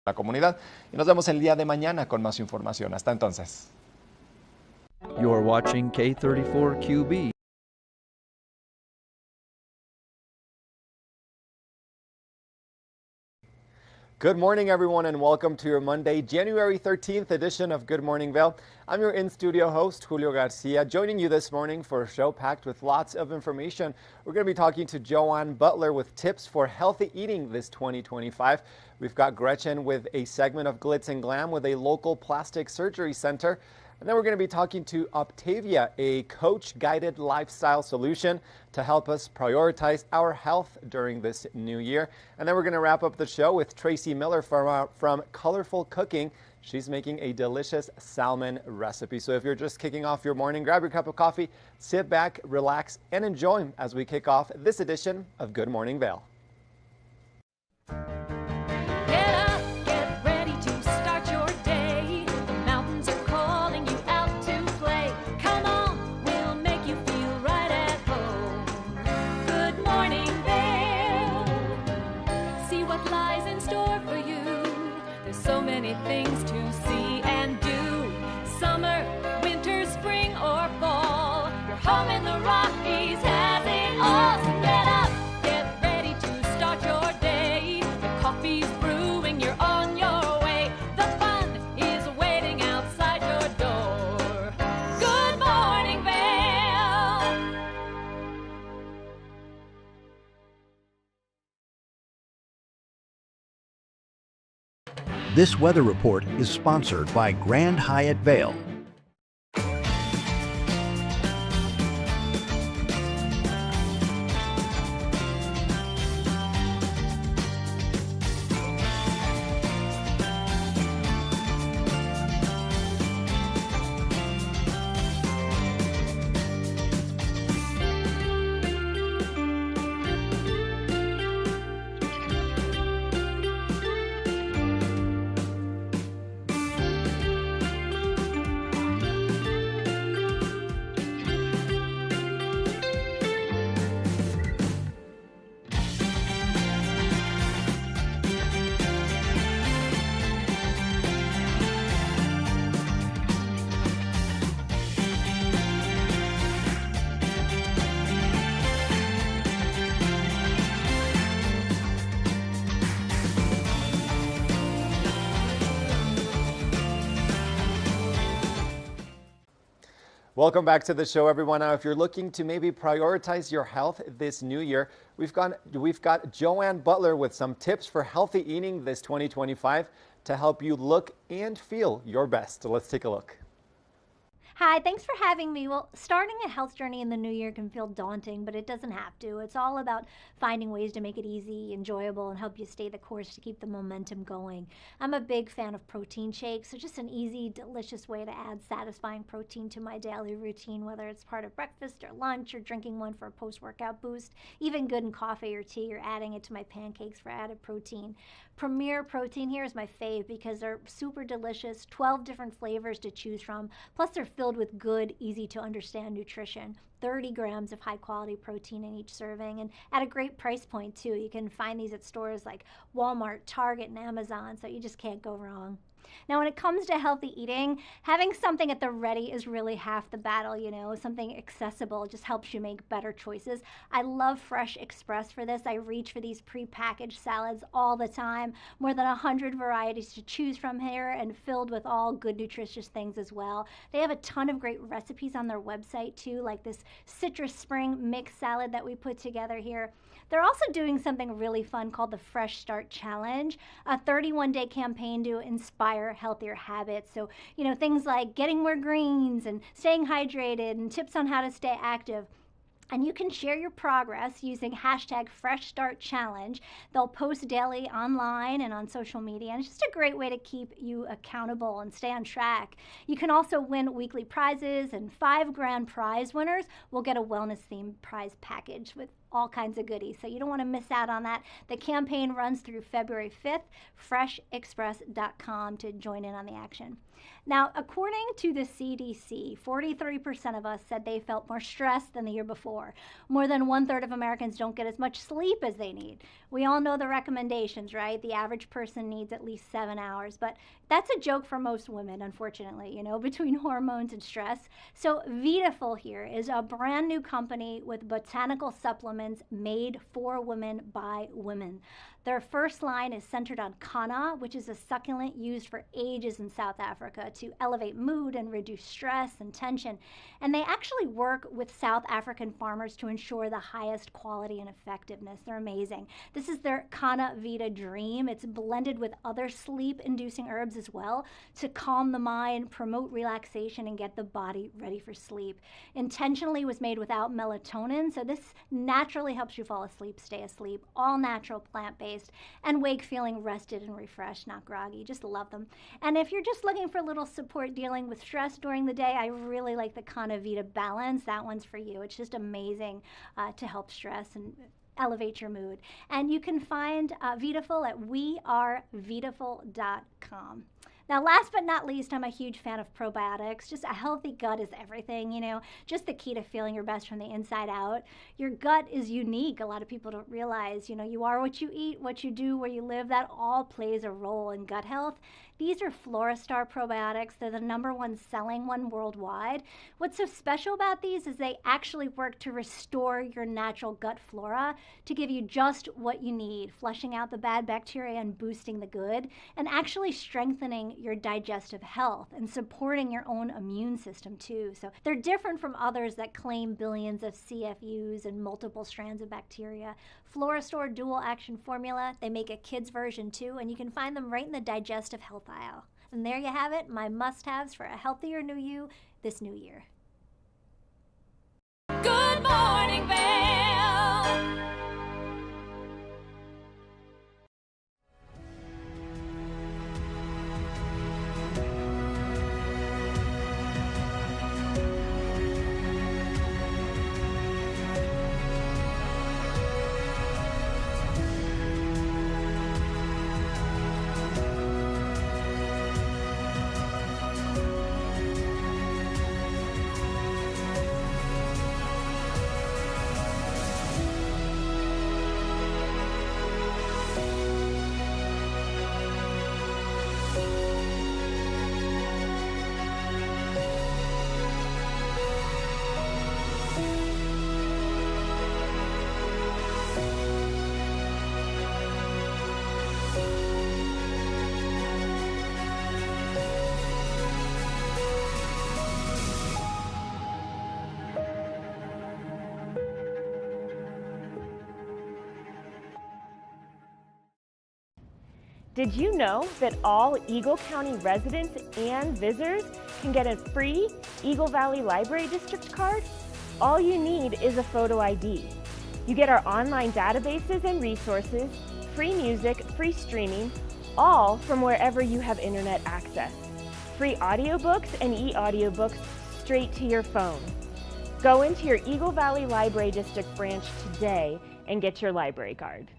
la comunidad. Y nos vemos el día de mañana con más información. Hasta entonces. You're watching K34QB. Good morning, everyone, and welcome to your Monday, January 13th edition of Good Morning Vail. I'm your in-studio host, Julio Garcia, joining you this morning for a show packed with lots of information. We're going to be talking to Joanne Butler with tips for healthy eating this 2025. We've got Gretchen with a segment of Glitz and Glam with a local plastic surgery center. And then we're going to be talking to Octavia, a coach-guided lifestyle solution to help us prioritize our health during this new year. And then we're going to wrap up the show with Tracy Miller from Colorful Cooking. She's making a delicious salmon recipe. So if you're just kicking off your morning, grab your cup of coffee, sit back, relax, and enjoy as we kick off this edition of Good Morning Vail. Things to see and do. Summer, winter, spring, or fall. Your home in the Rockies has it all. So get up, get ready to start your day. The coffee's brewing, you're on your way. The fun is waiting outside your door. Good morning, Vail. This weather report is sponsored by Grand Hyatt Vail. Welcome back to the show, everyone. Now, if you're looking to maybe prioritize your health this new year, we've got Joanne Butler with some tips for healthy eating this 2025 to help you look and feel your best. So let's take a look. Hi, thanks for having me. Well, starting a health journey in the new year can feel daunting, but it doesn't have to. It's all about finding ways to make it easy, enjoyable, and help you stay the course to keep the momentum going. I'm a big fan of protein shakes, so just an easy, delicious way to add satisfying protein to my daily routine, whether it's part of breakfast or lunch or drinking one for a post-workout boost. Even good in coffee or tea, or adding it to my pancakes for added protein. Premier Protein here is my fave because they're super delicious, 12 different flavors to choose from, plus they're filled with good, easy to understand nutrition. 30 grams of high quality protein in each serving, and at a great price point too. You can find these at stores like Walmart, Target, and Amazon, so you just can't go wrong. Now, when it comes to healthy eating, having something at the ready is really half the battle, you know. Something accessible just helps you make better choices. I love Fresh Express for this. I reach for these pre-packaged salads all the time. More than 100 varieties to choose from here, and filled with all good nutritious things as well. They have a ton of great recipes on their website too, like this citrus spring mix salad that we put together here. They're also doing something really fun called the Fresh Start Challenge, a 31-day campaign to inspire healthier habits. So, you know, things like getting more greens and staying hydrated and tips on how to stay active. And you can share your progress using hashtag Fresh Start Challenge. They'll post daily online and on social media, and it's just a great way to keep you accountable and stay on track. You can also win weekly prizes, and 5 grand prize winners will get a wellness-themed prize package with all kinds of goodies. So you don't want to miss out on that. The campaign runs through February 5th. freshexpress.com to join in on the action. Now, according to the CDC, 43% of us said they felt more stressed than the year before. More than 1/3 of Americans don't get as much sleep as they need. We all know the recommendations, right? The average person needs at least 7 hours, but that's a joke for most women, unfortunately, between hormones and stress. So Vitaful here is a brand new company with botanical supplements made for women by women. Their first line is centered on kanna, which is a succulent used for ages in South Africa to elevate mood and reduce stress and tension. And they actually work with South African farmers to ensure the highest quality and effectiveness. They're amazing. This is their Kanna Vita Dream. It's blended with other sleep-inducing herbs as well to calm the mind, promote relaxation, and get the body ready for sleep. Intentionally was made without melatonin, so this naturally helps you fall asleep, stay asleep, all natural, plant-based, and wake feeling rested and refreshed, not groggy. Just love them. And if you're just looking for a little support dealing with stress during the day, I really like the Kanna Vita Balance. That one's for you. It's just amazing to help stress and elevate your mood. And you can find Vitaful at wearevitaful.com. Now, last but not least, I'm a huge fan of probiotics. Just a healthy gut is everything, just the key to feeling your best from the inside out. Your gut is unique. A lot of people don't realize, you are what you eat, what you do, where you live. That all plays a role in gut health. These are Floristar probiotics. They're the #1 selling one worldwide. What's so special about these is they actually work to restore your natural gut flora to give you just what you need, flushing out the bad bacteria and boosting the good, and actually strengthening your digestive health and supporting your own immune system too. So they're different from others that claim billions of CFUs and multiple strands of bacteria. Floristar Dual Action Formula, they make a kid's version too, and you can find them right in the digestive health aisle. And there you have it, my must-haves for a healthier new you this new year. Good morning, Vail. Did you know that all Eagle County residents and visitors can get a free Eagle Valley Library District card? All you need is a photo ID. You get our online databases and resources, free music, free streaming, all from wherever you have internet access. Free audiobooks and e-audiobooks straight to your phone. Go into your Eagle Valley Library District branch today and get your library card.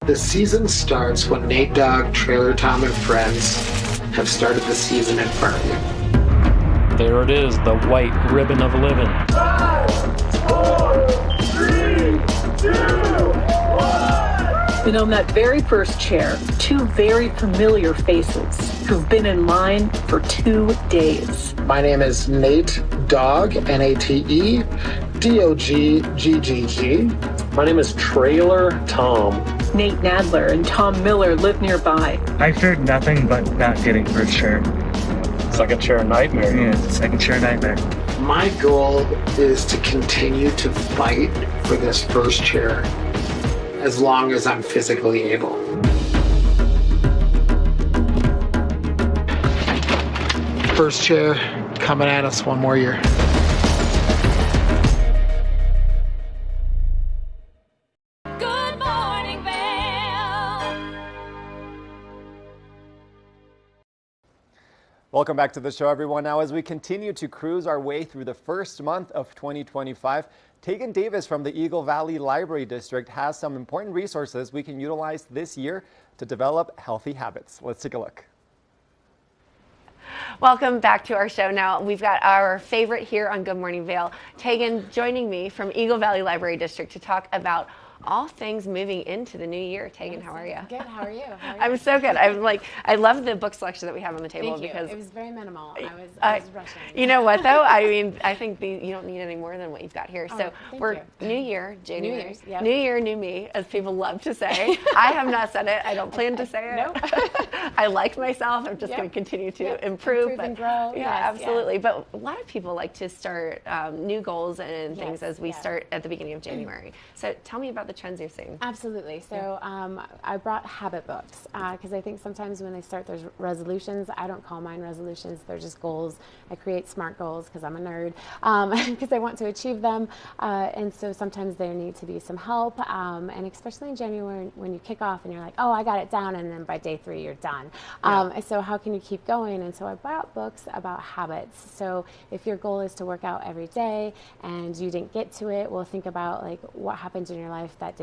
The season starts when Nate Dogg, Trailer Tom, and friends have started the season at Farming. There it is, the white ribbon of living. 5, 4, 3, 2, 1. And on that very first chair, two very familiar faces who've been in line for 2 days. My name is Nate Dogg, N-A-T-E, D-O-G-G-G-G. My name is Trailer Tom. Nate Nadler and Tom Miller live nearby. I feared nothing but not getting first chair. Second chair nightmare. Yeah, second chair nightmare. My goal is to continue to fight for this first chair as long as I'm physically able. First chair coming at us one more year. Good morning, Vail. Welcome back to the show, everyone. Now, as we continue to cruise our way through the first month of 2025, Tegan Davis from the Eagle Valley Library District has some important resources we can utilize this year to develop healthy habits. Let's take a look. Welcome back to our show. Now, we've got our favorite here on Good Morning Vail, Tegan, joining me from Eagle Valley Library District to talk about all things moving into the new year. Tegan, how are you? Good. How are you? I'm so good. I love the book selection that we have on the table. Thank you. Because it was very minimal. I was rushing. You know what though? I mean, I think you don't need any more than what you've got here. So we're you. New Year, January. New Year's, yep. New Year, new me, as people love to say. I have not said it. I don't plan to say it. Nope. I like myself. I'm just going to continue to improve and grow. Yeah, absolutely. But a lot of people like to start new goals and things as we start at the beginning of January. So tell me about the trends you're seeing. Absolutely. So I brought habit books because I think sometimes when they start there's resolutions, I don't call mine resolutions, they're just goals. I create SMART goals because I'm a nerd, because I want to achieve them. And so sometimes there need to be some help. And especially in January when you kick off and you're like, oh, I got it down. And then by day 3, you're done. So how can you keep going? And so I brought books about habits. So if your goal is to work out every day and you didn't get to it, well, think about like what happened in your life that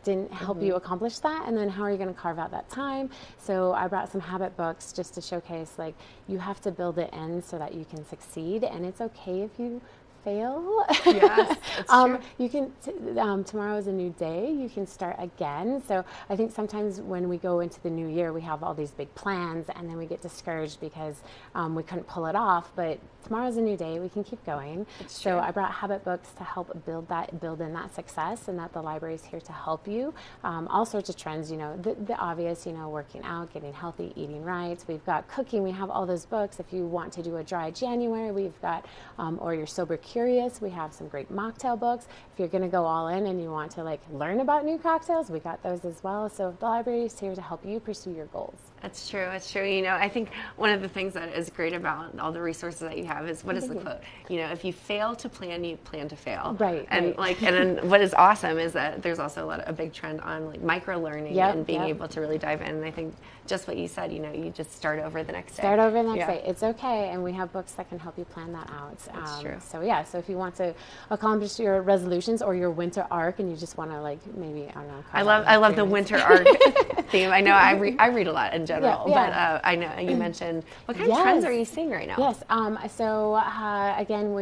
didn't help you accomplish that, and then how are you going to carve out that time? So I brought some habit books just to showcase like you have to build it in so that you can succeed, and it's okay if you fail. Yes, it's true. You can tomorrow is a new day, you can start again. So I think sometimes when we go into the new year we have all these big plans and then we get discouraged because we couldn't pull it off, but tomorrow's a new day, we can keep going. So I brought habit books to help build in that success, and that the library is here to help you. All sorts of trends, the obvious, working out, getting healthy, eating right. We've got cooking, we have all those books. If you want to do a dry January, we've got, or you're sober curious, we have some great mocktail books. If you're going to go all in and you want to learn about new cocktails, we got those as well. So the library is here to help you pursue your goals. That's true. It's true. I think one of the things that is great about all the resources that you have is, what is the quote? If you fail to plan, you plan to fail. Right. And and then what is awesome is that there's also a big trend on micro learning and being able to really dive in. And I think just what you said, you just start over the next day. Start over the next day. It's okay. And we have books that can help you plan that out. That's true. So if you want to accomplish your resolutions or your winter arc and you just want to maybe, I don't know. I love the winter arc theme. I know I read a lot in general, but I know you mentioned, what kind of trends are you seeing right now? Yes. Again,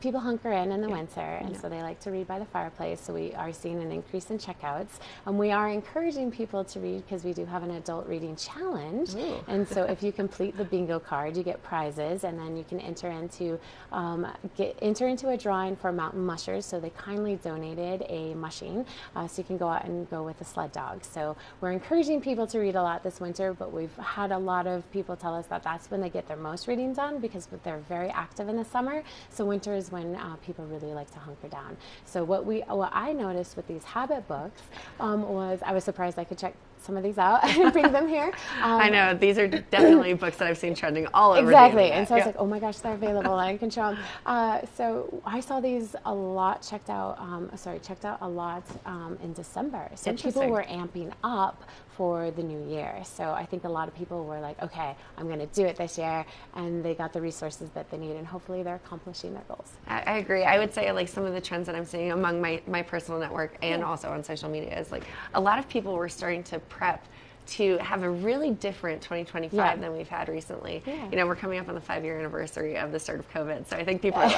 people hunker in the winter, and so they like to read by the fireplace. So we are seeing an increase in checkouts, and we are encouraging people to read because we do have an adult reading challenge. Ooh. And so if you complete the bingo card, you get prizes, and then you can enter into a drawing for Mountain Mushers. So they kindly donated a mushing, so you can go out and go with a sled dog. So we're encouraging people to read a lot this winter, but we've had a lot of people tell us that that's when they get their most reading done because they're very active in the summer. So winter is when people really like to hunker down. So what I noticed with these habit books was I was surprised I could check some of these out and bring them here. I know, these are definitely books that I've seen trending all over Exactly, the internet. And so I was like, oh my gosh, they're available, I can show them. So I saw these a lot checked out a lot in December. So people were amping up for the new year. So I think a lot of people were like, okay, I'm going to do it this year, and they got the resources that they need, and hopefully they're accomplishing their goals. I agree. I would say some of the trends that I'm seeing among my personal network and also on social media is a lot of people were starting to prep to have a really different 2025 than we've had recently. Yeah. We're coming up on the 5-year anniversary of the start of COVID, so I think people are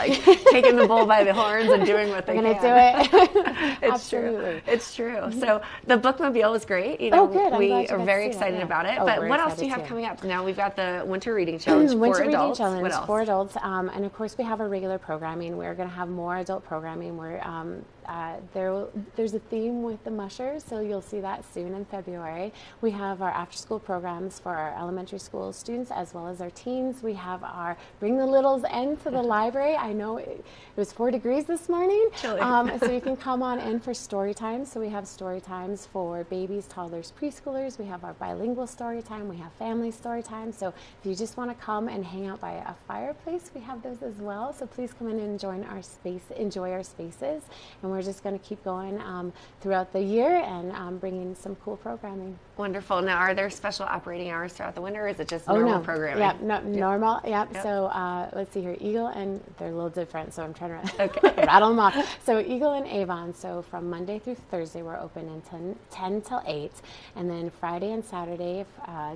taking the bull by the horns and doing what they can. We're gonna do it. It's true. Mm-hmm. So the bookmobile was great. Good. We are very excited about it. But what else do you have coming up? Now we've got the Winter Reading Challenge for adults. What else? For adults, and of course we have our regular programming. We're going to have more adult programming. there's a theme with the mushers, so you'll see that soon in February. We have our after-school programs for our elementary school students as well as our teens. We have our Bring the Littles into the library. I know it was 4 degrees this morning, so you can come on in for story time. So we have story times for babies, toddlers, preschoolers. We have our bilingual story time. We have family story time. So if you just want to come and hang out by a fireplace, we have those as well. So please come in and enjoy our spaces. And we're just going to keep going throughout the year and bringing some cool programming. Wonderful. Now, are there special operating hours throughout the winter, or is it just normal programming? Yeah, normal. Yep. So let's see here. Eagle, and they're a little different, so I'm trying to rattle them off. So Eagle and Avon. So from Monday through Thursday, we're open in 10 till 8, and then Friday and Saturday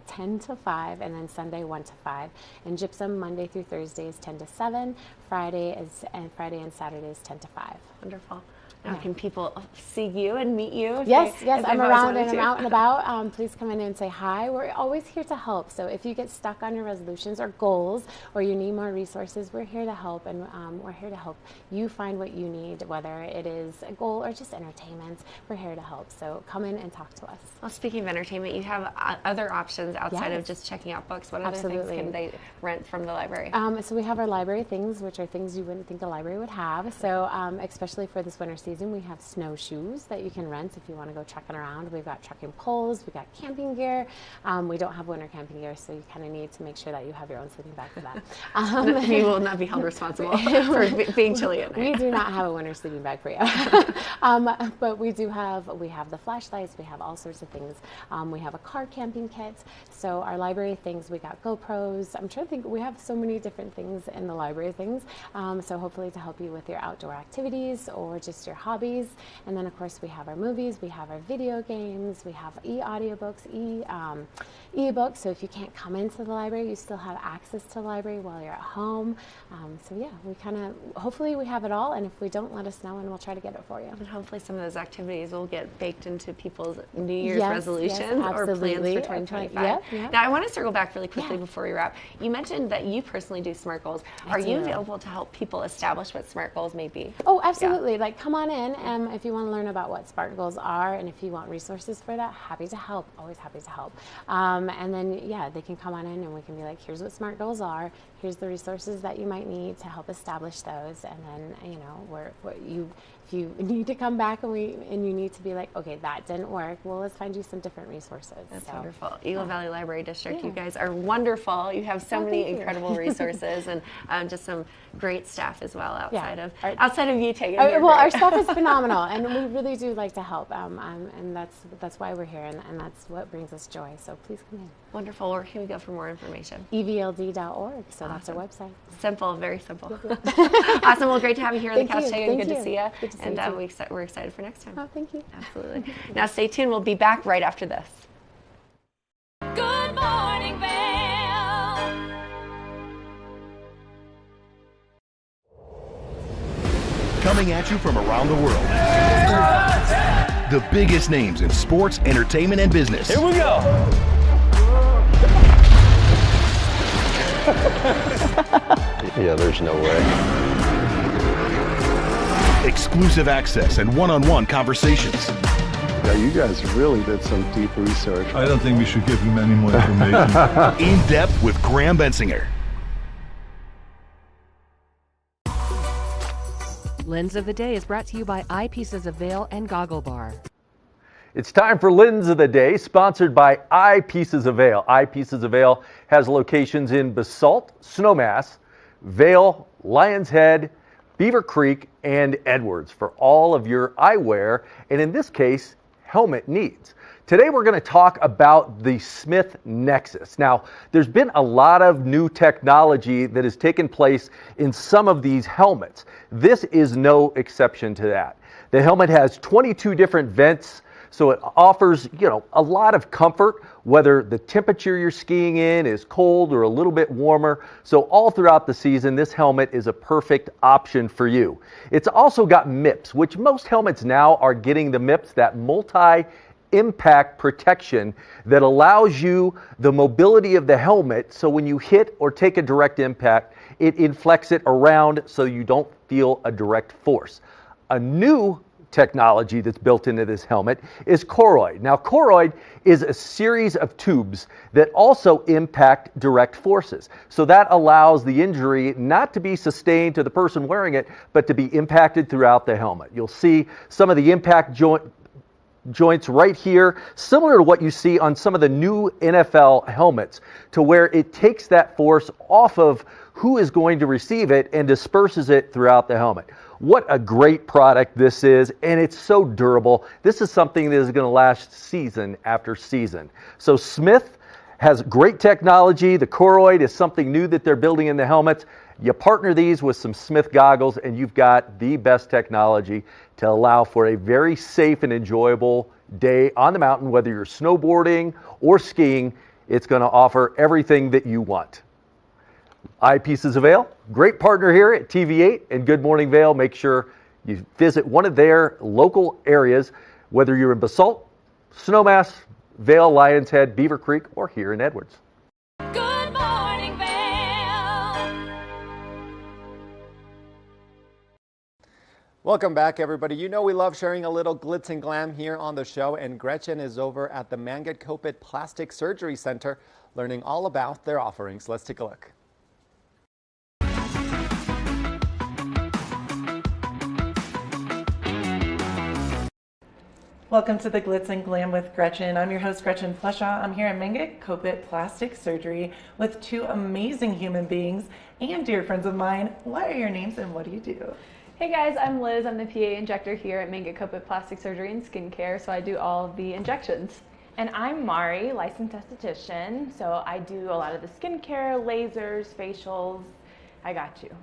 10 till 5, and then Sunday 1 to 5. And Gypsum Monday through Thursday is 10 to 7. Friday and Saturday is 10 to 5. Wonderful. Now, can people see you and meet you? Yes, I'm around and I'm out and about. Please come in and say hi. We're always here to help. So if you get stuck on your resolutions or goals, or you need more resources, we're here to help, and we're here to help you find what you need, whether it is a goal or just entertainment. We're here to help. So come in and talk to us. Well, speaking of entertainment, you have other options outside of just checking out books. What other things can they rent from the library? So we have our library things, which are things you wouldn't think a library would have. So especially for this winter season, we have snowshoes that you can rent if you want to go trekking around. We've got trekking poles, we've got camping gear. We don't have winter camping gear, so you kind of need to make sure that you have your own sleeping bag for that. You will not be held responsible for being chilly at night. We do not have a winter sleeping bag for you. But we have the flashlights, we have all sorts of things. We have a car camping kit. So our library things, we got GoPros. I'm trying to think, we have so many different things in the library things. So hopefully to help you with your outdoor activities or just your hobbies. And then of course we have our movies, we have our video games, we have e-audiobooks, e-books. So if you can't come into the library, you still have access to the library while you're at home. So yeah, we hopefully we have it all. And if we don't, let us know and we'll try to get it for you. And hopefully some of those activities will get baked into people's New Year's resolutions or plans for 2025. Yep. Now I want to circle back really quickly before we wrap. You mentioned that you personally do SMART goals. Are you available to help people establish what SMART goals may be? Oh, absolutely. Yeah. Like come on in. If you want to learn about what SMART goals are, and if you want resources for that, happy to help. Always happy to help. And then they can come on in and we can be like, here's what SMART goals are. Here's the resources that you might need to help establish those. And then if you need to come back and you need to be like, okay, that didn't work, well, let's find you some different resources. That's wonderful. Eagle Valley Library District, you guys are wonderful. You have so many incredible resources and just some great staff as well outside of you taking our staff is phenomenal, and we really do like to help, and that's why we're here, and that's what brings us joy. So please come in. Wonderful. Where can we go for more information? evld.org. So that's our website. Simple, very simple. Awesome. Well, great to have you here on the couch today, and good to see you. Good to see and you we're excited for next time. Oh, thank you. Absolutely. Now stay tuned. We'll be back right after this. Good morning, Vail. Coming at you from around the world. The biggest names in sports, entertainment, and business. Here we go. Yeah, there's no way. Exclusive access and one-on-one conversations. Yeah, you guys really did some deep research. I don't think we should give him any more information. In depth with Graham Bensinger. Lens of the Day is brought to you by Eyepieces of Vail and Goggle Bar. It's time for Lens of the Day, sponsored by Eyepieces of Vail. Eyepieces of Vail has locations in Basalt, Snowmass, Vail, Lions Head, Beaver Creek, and Edwards for all of your eyewear, and in this case, helmet needs. Today we're going to talk about the Smith Nexus. Now, there's been a lot of new technology that has taken place in some of these helmets. This is no exception to that. The helmet has 22 different vents, so it offers, a lot of comfort, whether the temperature you're skiing in is cold or a little bit warmer. So all throughout the season, this helmet is a perfect option for you. It's also got MIPS, which most helmets now are getting the MIPS, that multi-impact protection that allows you the mobility of the helmet, so when you hit or take a direct impact, it inflects it around so you don't feel a direct force. A new technology that's built into this helmet is choroid. Now, choroid is a series of tubes that also impact direct forces. So that allows the injury not to be sustained to the person wearing it, but to be impacted throughout the helmet. You'll see some of the impact joints right here, similar to what you see on some of the new NFL helmets, to where it takes that force off of who is going to receive it and disperses it throughout the helmet. What a great product this is, and it's so durable. This is something that is going to last season after season. So Smith has great technology. The choroid is something new that they're building in the helmets. You partner these with some Smith goggles and you've got the best technology to allow for a very safe and enjoyable day on the mountain, whether you're snowboarding or skiing. It's going to offer everything that you want. Eyepieces of Vail, great partner here at TV8 and Good Morning Vail. Make sure you visit one of their local areas, whether you're in Basalt, Snowmass, Vail, Lions Head, Beaver Creek, or here in Edwards. Good morning, Vail. Welcome back, everybody. You know we love sharing a little glitz and glam here on the show, and Gretchen is over at the Mangat-Kopit Plastic Surgery Center learning all about their offerings. Let's take a look. Welcome to the Glitz and Glam with Gretchen. I'm your host, Gretchen Fleshaw. I'm here at Mangat-Kopit Plastic Surgery with two amazing human beings and dear friends of mine. What are your names and what do you do? Hey guys, I'm Liz. I'm the PA injector here at Mangat-Kopit Plastic Surgery and Skincare, so I do all of the injections. And I'm Mari, licensed esthetician, so I do a lot of the skincare, lasers, facials. I got you.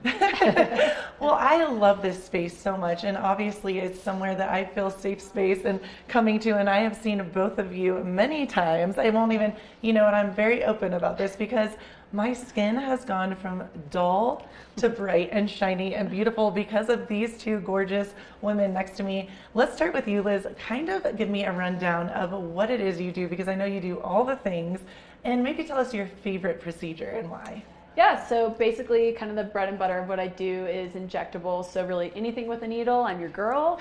Well, I love this space so much, and obviously it's somewhere that I feel safe space and coming to, and I have seen both of you many times. I won't even, and I'm very open about this because my skin has gone from dull to bright and shiny and beautiful because of these two gorgeous women next to me. Let's start with you, Liz. Kind of give me a rundown of what it is you do, because I know you do all the things, and maybe tell us your favorite procedure and why. Yeah, so basically kind of the bread and butter of what I do is injectables. So really anything with a needle, I'm your girl.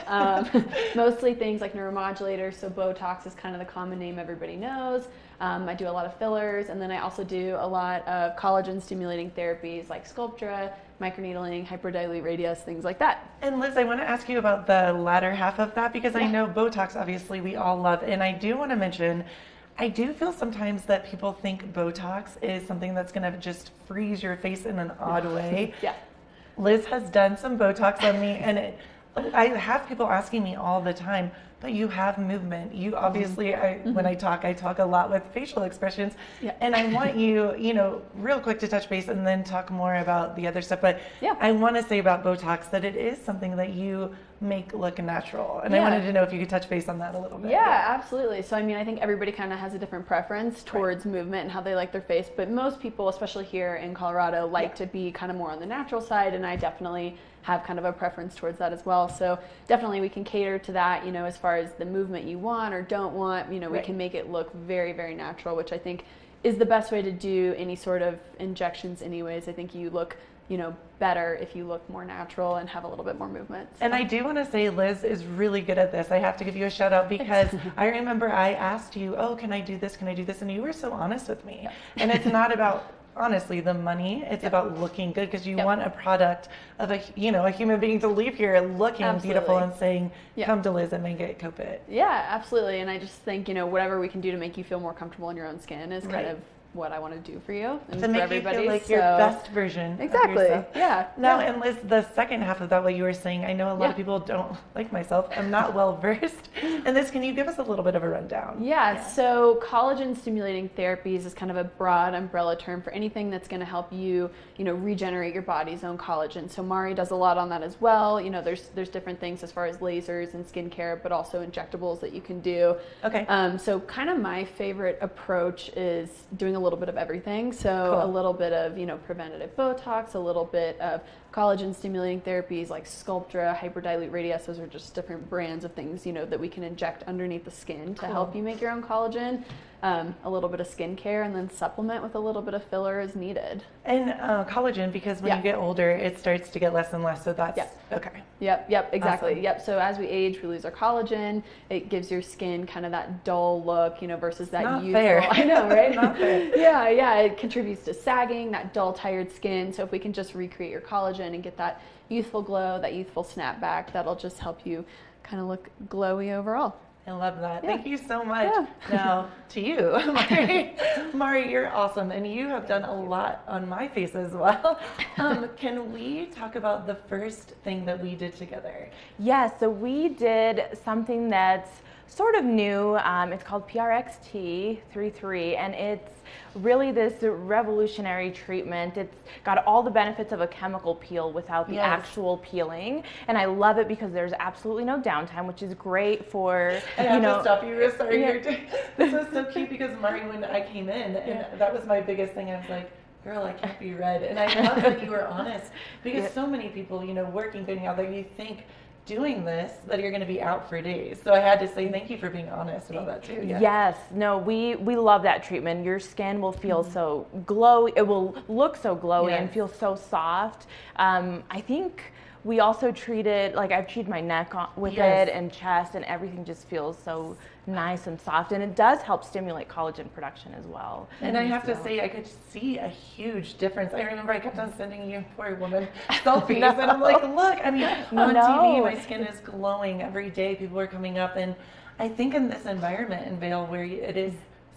Mostly things like neuromodulators. So Botox is kind of the common name everybody knows. I do a lot of fillers, and then I also do a lot of collagen stimulating therapies like Sculptra, microneedling, hyperdilute radius, things like that. And Liz, I want to ask you about the latter half of that, because I know Botox obviously we all love, and I do want to mention I do feel sometimes that people think Botox is something that's going to just freeze your face in an odd way. Yeah. Liz has done some Botox on me, and I have people asking me all the time, but you have movement. You obviously, when I talk a lot with facial expressions, and I want you, real quick to touch base and then talk more about the other stuff. But I want to say about Botox that it is something that you make look natural. And I wanted to know if you could touch base on that a little bit. Yeah, absolutely. So, I think everybody kind of has a different preference towards movement and how they like their face. But most people, especially here in Colorado, like to be kind of more on the natural side. And I definitely have kind of a preference towards that as well. So definitely we can cater to that, as far as the movement you want or don't want, we can make it look very, very natural, which I think is the best way to do any sort of injections anyways. I think you look, better if you look more natural and have a little bit more movement. So. And I do want to say Liz is really good at this. I have to give you a shout out because I remember I asked you, can I do this? Can I do this? And you were so honest with me. And it's not about honestly the money, it's about looking good, because you want a product of a human being to leave here looking beautiful and saying, come to Liz and Mangat-Kopit. Yeah, absolutely. And I just think, whatever we can do to make you feel more comfortable in your own skin is kind of what I want to do for you and to for make everybody. You feel like your best version. Exactly. Of yourself. Yeah. Now, and Liz, the second half of that, what you were saying, I know a lot of people don't, like myself, I'm not well versed in this. Can you give us a little bit of a rundown? Yeah. So collagen stimulating therapies is kind of a broad umbrella term for anything that's going to help you, regenerate your body's own collagen. So Mari does a lot on that as well. There's different things as far as lasers and skincare, but also injectables that you can do. Okay. So kind of my favorite approach is doing a little bit of everything. So a little bit of, preventative Botox, a little bit of collagen stimulating therapies like Sculptra, hyperdilute radius. Those are just different brands of things, that we can inject underneath the skin to help you make your own collagen. a little bit of skincare, and then supplement with a little bit of filler as needed. And collagen, because when you get older, it starts to get less and less. So that's okay. Yep, exactly. Awesome. Yep. So as we age, we lose our collagen. It gives your skin kind of that dull look, versus that Not youthful. fair. I know, right? Not fair. Yeah. It contributes to sagging, that dull, tired skin. So if we can just recreate your collagen and get that youthful glow, that youthful snapback, that'll just help you kind of look glowy overall. I love that. Yeah. Thank you so much. Yeah. Now to you, Mari. Mari, you're awesome, and you have done a lot on my face as well. Can we talk about the first thing that we did together? Yes, so we did something that's sort of new. It's called PRXT33, and it's really this revolutionary treatment. It's got all the benefits of a chemical peel without the actual peeling, and I love it because there's absolutely no downtime, which is great for, I have to stop you. Sorry, this was so cute because Mari, when I came in, and that was my biggest thing, I was like, girl, I can't be red. And I love that you were honest, because so many people, working, getting out there, you think doing this that you're going to be out for days. So I had to say thank you for being honest about that too. Yeah. Yes, no, we love that treatment. Your skin will feel so glowy. It will look so glowy and feel so soft. I think we also treated, I've treated my neck with it and chest, and everything just feels so nice and soft, and it does help stimulate collagen production as well. And I have to say, I could see a huge difference. I remember I kept on sending you, poor woman, selfies, and I'm like, look, on TV, my skin is glowing every day. People are coming up, and I think in this environment in Vail where it is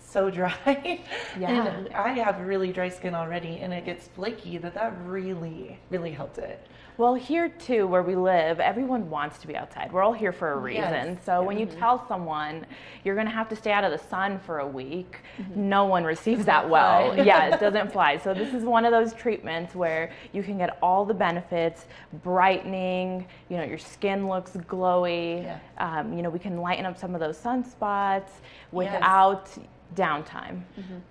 so dry, and I have really dry skin already, and it gets flaky, that really, really helped it. Well, here too, where we live, everyone wants to be outside. We're all here for a reason. So when you tell someone you're going to have to stay out of the sun for a week, no one receives that well. Yeah, it doesn't fly. So this is one of those treatments where you can get all the benefits, brightening, your skin looks glowy. We can lighten up some of those sunspots without downtime.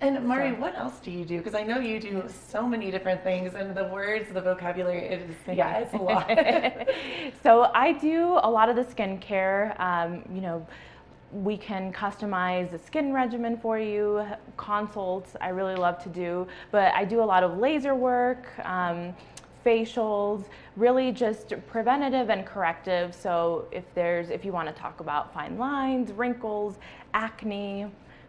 And Mari, what else do you do? Because I know you do so many different things, and the words, the vocabulary, it's a lot. So I do a lot of the skincare. We can customize a skin regimen for you, consults I really love to do, but I do a lot of laser work, facials, really just preventative and corrective. So if you want to talk about fine lines, wrinkles, acne,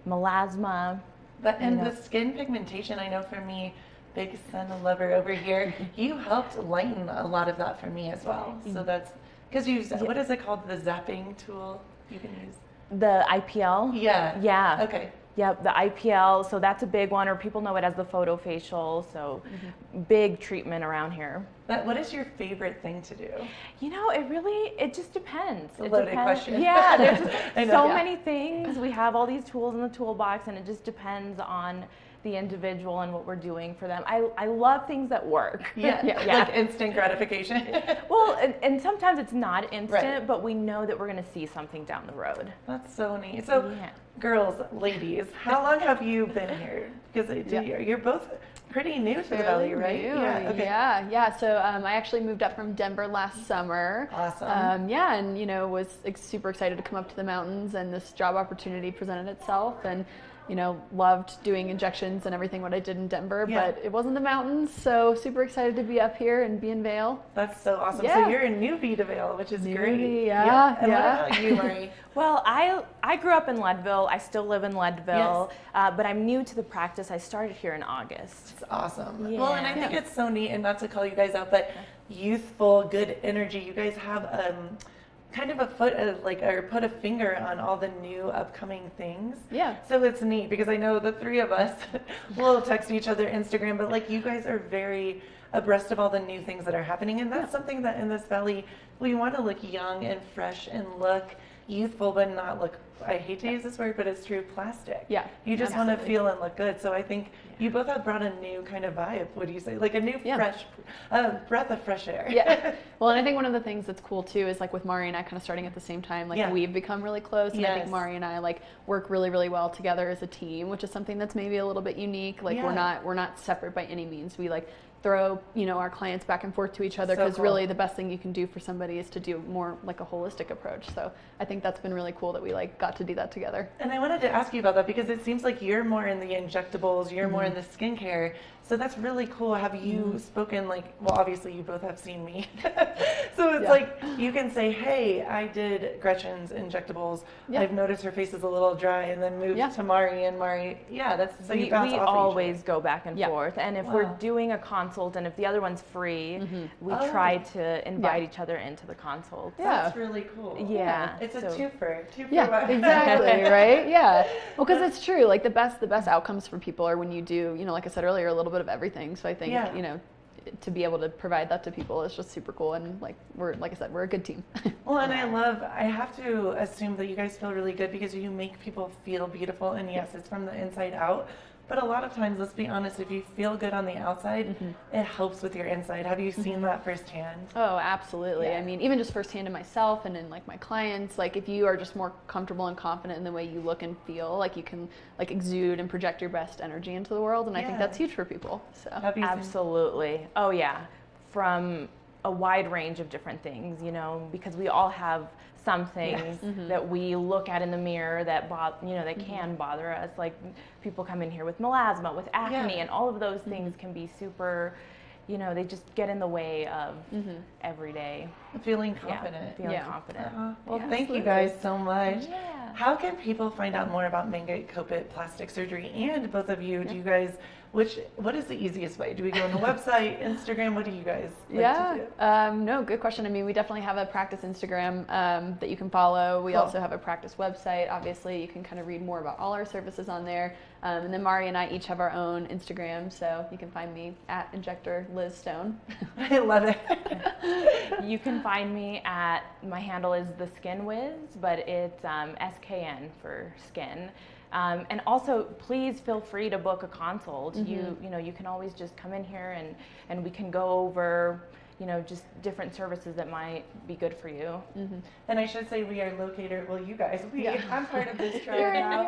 melasma. And the skin pigmentation, I know for me, big sun lover over here, you helped lighten a lot of that for me as well. So that's, because what is it called, the zapping tool you can use? The IPL? Yeah. Okay. Yep, the IPL, so that's a big one, or people know it as the photofacial, so big treatment around here. What is your favorite thing to do? It just depends. It's a loaded question. Yeah, there's just so many things. We have all these tools in the toolbox, and it just depends on the individual and what we're doing for them. I love things that work. Yeah. Like instant gratification. Well, and sometimes it's not instant, but we know that we're going to see something down the road. That's so neat. So, girls, ladies, how long have you been here? Because you're both pretty new to the Valley, right? Yeah. So I actually moved up from Denver last summer. Awesome. And was super excited to come up to the mountains, and this job opportunity presented itself, and loved doing injections and everything what I did in Denver, but it wasn't the mountains, so super excited to be up here and be in Vail. That's so awesome. Yeah. So you're a newbie to Vail, which is great. Yeah. And what about you, Mari? Well, I grew up in Leadville. I still live in Leadville, but I'm new to the practice. I started here in August. It's awesome. Yeah. Well, and I think it's so neat, and not to call you guys out, but youthful, good energy. You guys have kind of put a finger on all the new upcoming things. Yeah. So it's neat because I know the three of us will text each other Instagram, but you guys are very abreast of all the new things that are happening, and that's something that in this valley we want to look young and fresh and look youthful, but not look, I hate to use this word, but it's true, plastic. Yeah. You just want to feel and look good. So I think you both have brought a new kind of vibe. What do you say? Like a new fresh breath of fresh air. Yeah. Well, and I think one of the things that's cool too is with Mari and I kind of starting at the same time, we've become really close, and I think Mari and I work really, really well together as a team, which is something that's maybe a little bit unique. We're not separate by any means. We throw our clients back and forth to each other, because really the best thing you can do for somebody is to do more a holistic approach. So I think that's been really cool that we got got to do that together. And I wanted to ask you about that because it seems like you're more in the injectables, you're more in the skincare. So that's really cool. Have you spoken, like, well, obviously you both have seen me. So it's like you can say, hey, I did Gretchen's injectables. I've noticed her face is a little dry, and then moved to Mari, and Mari, that's so you bounce off always go back and forth. And if we're doing a consult and if the other one's free, we try to invite each other into the consult. That's really cool. Yeah. It's a twofer. Yeah, exactly, right? Yeah. Well, because it's true. Like the best outcomes for people are when you do, like I said earlier, a little bit of everything. So I think, to be able to provide that to people is just super cool. And like I said, we're a good team. Well, and I have to assume that you guys feel really good because you make people feel beautiful. And yes, it's from the inside out. But a lot of times, let's be honest, if you feel good on the outside, it helps with your inside. Have you seen that firsthand? Oh, absolutely. I mean, even just firsthand in myself and in like my clients, like if you are just more comfortable and confident in the way you look and feel, like you can like exude and project your best energy into the world. And I think that's huge for people. So absolutely. Oh yeah. From a wide range of different things, because we all have some things that we look at in the mirror that that can bother us. Like people come in here with melasma, with acne, and all of those things can be super, they just get in the way of every day. Feeling confident. Feeling confident. Well, thank you guys so much. Yeah. How can people find out more about Mangate Kopit plastic surgery? And both of you, do you guys, what is the easiest way? Do we go on the website, Instagram? What do you guys like to do? No, good question. I mean, we definitely have a practice Instagram that you can follow. We also have a practice website. Obviously, you can kind of read more about all our services on there. And then Mari and I each have our own Instagram, so you can find me at Injector Liz Stone. I love it. You can find me at, my handle is The Skin Wiz, but it's SKN for skin. And also, please feel free to book a consult. You can always just come in here and we can go over, just different services that might be good for you. And I should say we are located, you guys, I'm part of this tribe now.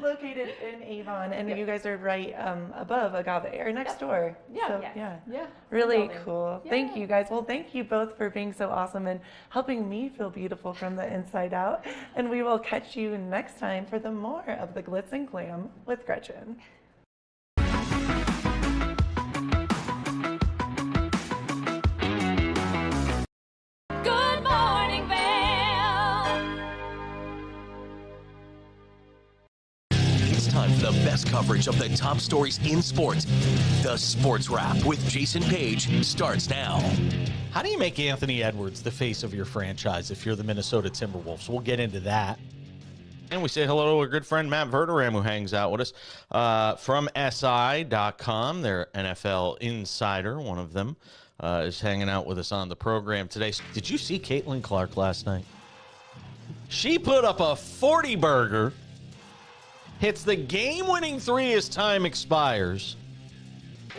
Located in Avon, and you guys are right above Agave, or next door. Really cool. Thank you guys. Well, thank you both for being so awesome and helping me feel beautiful from the inside out. And we will catch you next time for the more of the glitz and glam with Gretchen. Good morning, Vail. It's time for the best coverage of the top stories in sports. The Sports Wrap with Jason Page starts now. How do you make Anthony Edwards the face of your franchise if you're the Minnesota Timberwolves? We'll get into that. And we say hello to our good friend Matt Verderam, who hangs out with us from SI.com. Their NFL insider, one of them, is hanging out with us on the program today. Did you see Caitlin Clark last night? She put up a 40-burger, hits the game-winning three as time expires.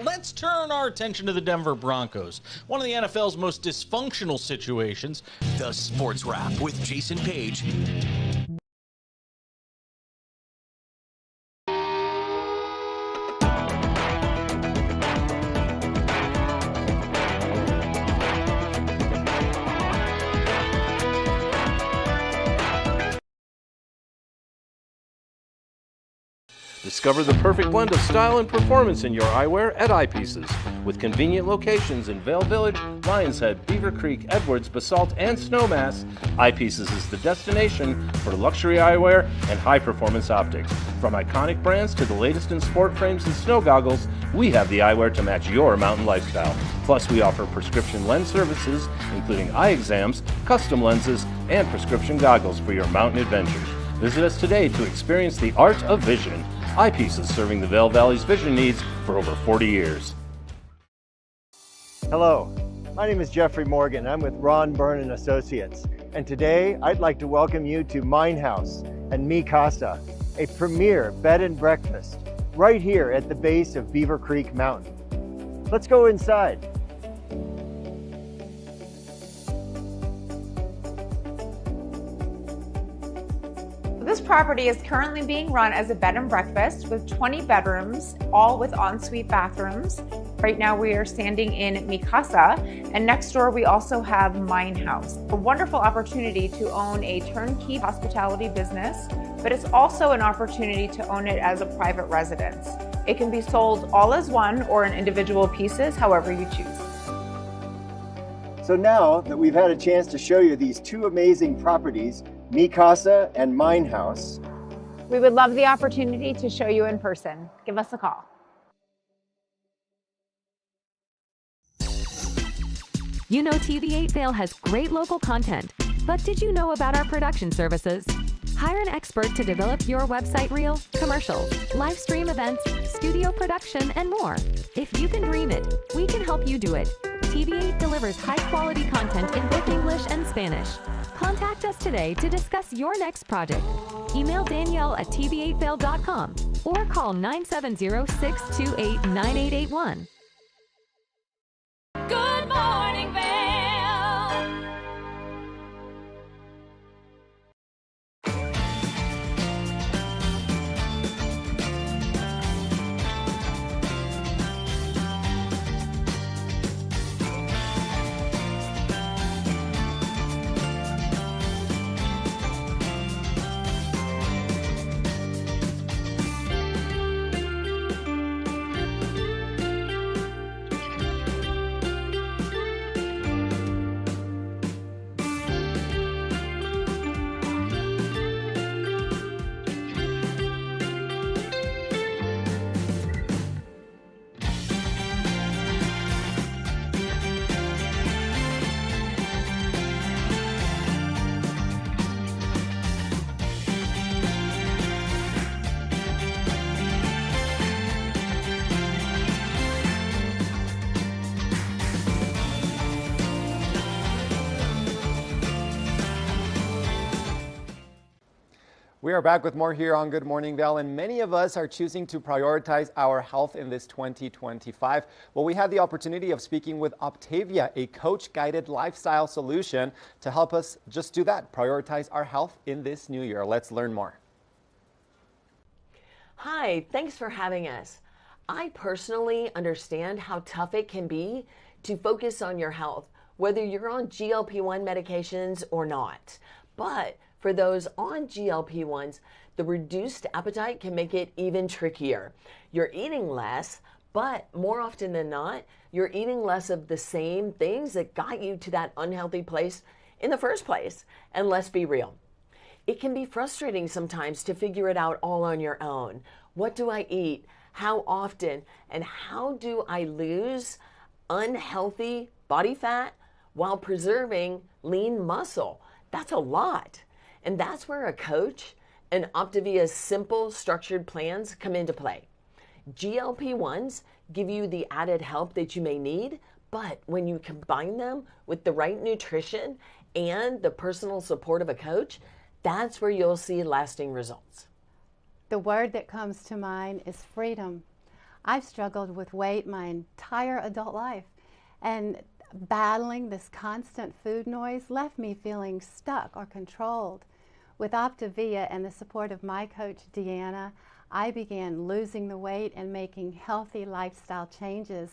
Let's turn our attention to the Denver Broncos, one of the NFL's most dysfunctional situations. The Sports Wrap with Jason Page. Discover the perfect blend of style and performance in your eyewear at Eyepieces. With convenient locations in Vail Village, Lions Head, Beaver Creek, Edwards, Basalt, and Snowmass, Eyepieces is the destination for luxury eyewear and high-performance optics. From iconic brands to the latest in sport frames and snow goggles, we have the eyewear to match your mountain lifestyle. Plus, we offer prescription lens services, including eye exams, custom lenses, and prescription goggles for your mountain adventures. Visit us today to experience the art of vision. Eyepieces, serving the Vail Valley's vision needs for over 40 years. Hello, my name is Jeffrey Morgan. I'm with Ron Byrne and Associates. And today I'd like to welcome you to Mine House and Mi Casa, a premier bed and breakfast right here at the base of Beaver Creek Mountain. Let's go inside. This property is currently being run as a bed and breakfast with 20 bedrooms, all with ensuite bathrooms. Right now we are standing in Mi Casa, and next door we also have Mine House. A wonderful opportunity to own a turnkey hospitality business, but it's also an opportunity to own it as a private residence. It can be sold all as one or in individual pieces, however you choose. So now that we've had a chance to show you these two amazing properties, Mi Casa and Mine House, We would love the opportunity to show you in person. Give us a call. You know TV8 Vail has great local content, but did you know about our production services? Hire an expert to develop your website reel, commercials, live stream events, studio production, and more. If you can dream it, we can help you do it. TV8 delivers high-quality content in both English and Spanish. Contact us today to discuss your next project. Email Danielle at tv8vail.com or call 970-628-9881. Good morning, Vail. We are back with more here on Good Morning Vail, and many of us are choosing to prioritize our health in this 2025. Well, we had the opportunity of speaking with Optavia, a coach-guided lifestyle solution to help us just do that, prioritize our health in this new year. Let's learn more. Hi, thanks for having us. I personally understand how tough it can be to focus on your health, whether you're on GLP-1 medications or not. But for those on GLP-1s, the reduced appetite can make it even trickier. You're eating less, but more often than not, you're eating less of the same things that got you to that unhealthy place in the first place. And let's be real, it can be frustrating sometimes to figure it out all on your own. What do I eat? How often? And how do I lose unhealthy body fat while preserving lean muscle? That's a lot. And that's where a coach and Optavia's simple structured plans come into play. GLP-1s give you the added help that you may need, but when you combine them with the right nutrition and the personal support of a coach, that's where you'll see lasting results. The word that comes to mind is freedom. I've struggled with weight my entire adult life, and battling this constant food noise left me feeling stuck or controlled. With Optavia and the support of my coach, Deanna, I began losing the weight and making healthy lifestyle changes,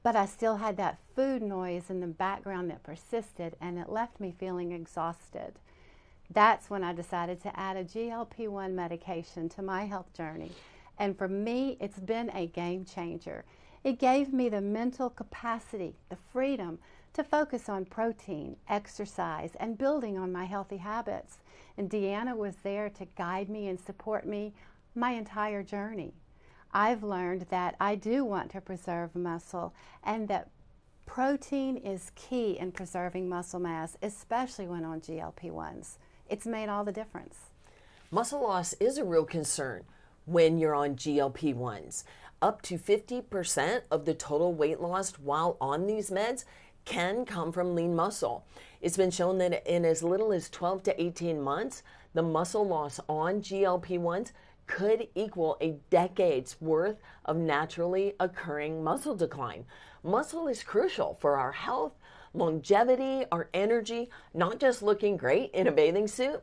but I still had that food noise in the background that persisted, and it left me feeling exhausted. That's when I decided to add a GLP-1 medication to my health journey, and for me, it's been a game changer. It gave me the mental capacity, the freedom to focus on protein, exercise, and building on my healthy habits. And Deanna was there to guide me and support me my entire journey. I've learned that I do want to preserve muscle, and that protein is key in preserving muscle mass, especially when on GLP-1s. It's made all the difference. Muscle loss is a real concern when you're on GLP-1s. Up to 50% of the total weight lost while on these meds can come from lean muscle. It's been shown that in as little as 12 to 18 months, the muscle loss on GLP-1s could equal a decade's worth of naturally occurring muscle decline. Muscle is crucial for our health, longevity, our energy, not just looking great in a bathing suit.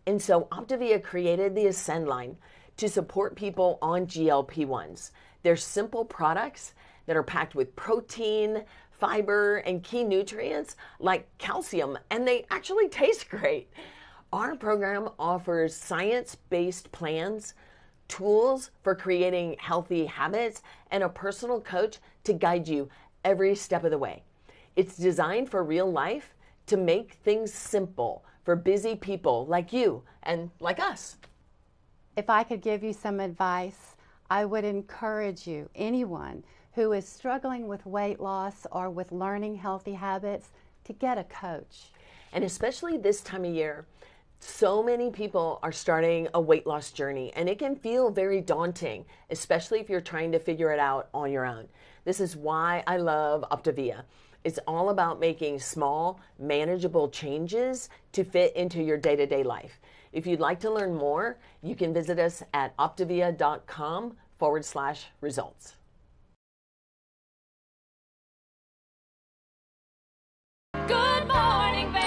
And so Optavia created the Ascend line to support people on GLP-1s. They're simple products that are packed with protein, fiber, and key nutrients like calcium, and they actually taste great. Our program offers science-based plans, tools for creating healthy habits, and a personal coach to guide you every step of the way. It's designed for real life to make things simple for busy people like you and like us. If I could give you some advice, I would encourage you, anyone who is struggling with weight loss or with learning healthy habits, to get a coach. And especially this time of year, so many people are starting a weight loss journey, and it can feel very daunting, especially if you're trying to figure it out on your own. This is why I love Optavia. It's all about making small, manageable changes to fit into your day-to-day life. If you'd like to learn more, you can visit us at optavia.com/results. Good morning, Vail.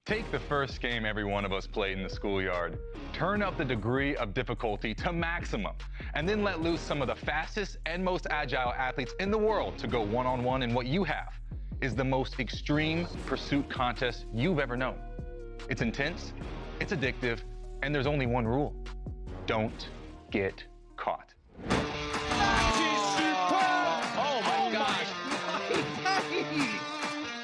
Take the first game every one of us played in the schoolyard. Turn up the degree of difficulty to maximum, and then let loose some of the fastest and most agile athletes in the world to go one-on-one in what you have is the most extreme pursuit contest you've ever known. It's intense, it's addictive, and there's only one rule. Don't get caught. Oh my gosh.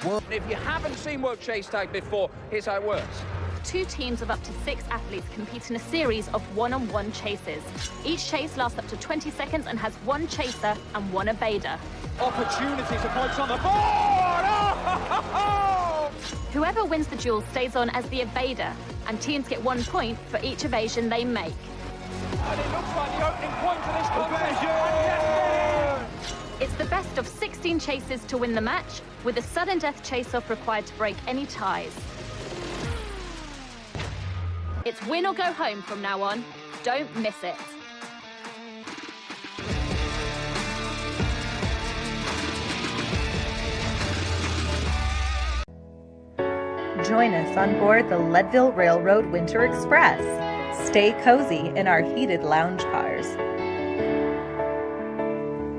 Well, if you haven't seen World Chase Tag before, here's how it works. 2 teams of up to 6 athletes compete in a series of one-on-one chases. Each chase lasts up to 20 seconds and has 1 chaser and 1 evader. Opportunities for points on the board! Oh! Whoever wins the duel stays on as the evader, and teams get 1 point for each evasion they make. And it looks like the opening point for this contest. It's the best of 16 chases to win the match, with a sudden death chase-off required to break any ties. It's win or go home from now on. Don't miss it. Join us on board the Leadville Railroad Winter Express. Stay cozy in our heated lounge cars.